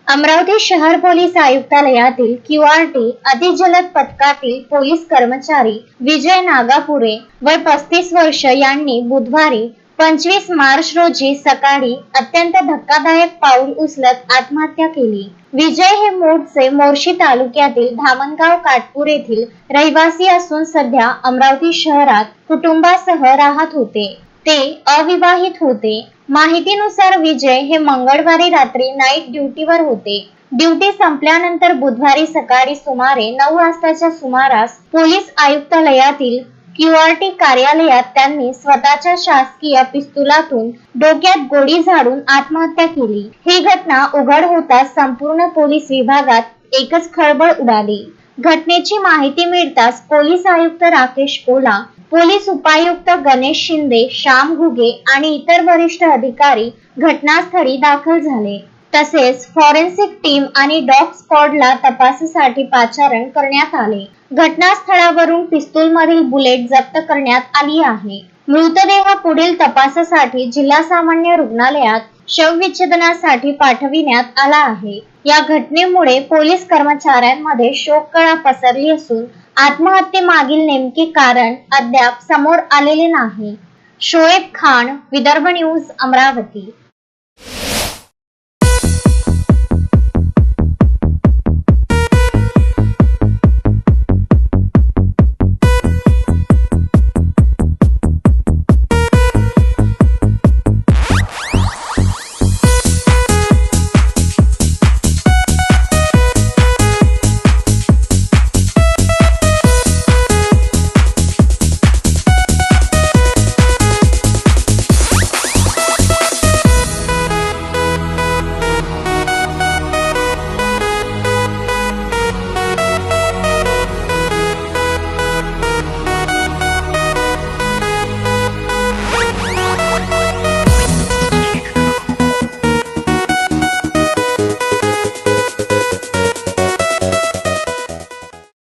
अमरावती शहर police आयुक्तालयातील QRT अतिजलद पथकातील पोलीस कर्मचारी विजय नागापुरे वय 35 वर्ष यांनी बुधवारी 25 मार्च रोजी सकाळी अत्यंत धक्कादायक पाऊल उचलत आत्महत्या केली। विजय हे मूळचे मोर्शी तालुक्यातील धामणगाव काटपूर येथील रहिवासी असून सध्या अमरावती शहरात कुटुंबासह राहत होते। ते अविवाहित होते। माहितीनुसार विजय हे मंगळवारी रात्री नाईट ड्युटीवर होते। ड्युटी संपल्यानंतर बुधवारी सकाळी सुमारे 9 वाजताच्या सुमारास पोलीस आयुक्तालयातील क्यूआरटी कार्यालयात त्यांनी स्वतःच्या शासकीय पिस्तुलातून डोक्यात गोळी झाडून आत्महत्या केली। ही घटना उघड होताच संपूर्ण पोलीस विभागात एकच खळबळ उडाली। घटनेची माहिती मिळताच पोलीस आयुक्त राकेश कोला, पोलीस उपायुक्त गणेश शिंदे, श्याम घुगे आणि इतर वरिष्ठ अधिकारी घटनास्थळी दाखल झाले। तसेच फॉरेन्सिक टीम आणि डॉग स्क्वॉडला तपासासाठी पाचारण करण्यात आले। घटनास्थळावरून पिस्तूलमधील बुलेट जप्त करण्यात आली आहे। मृतदेह पुढील तपासासाठी जिल्हा सामान्य रुग्णालयात शवविच्छेदनासाठी पाठविण्यात आला आहे। या घटनेमुळे पोलीस कर्मचाऱ्यांमध्ये शोककळा पसरली असून आत्महत्येमागील नेमके कारण अद्याप समोर आलेले नाही। शोएब खान, विदर्भ न्यूज, अमरावती।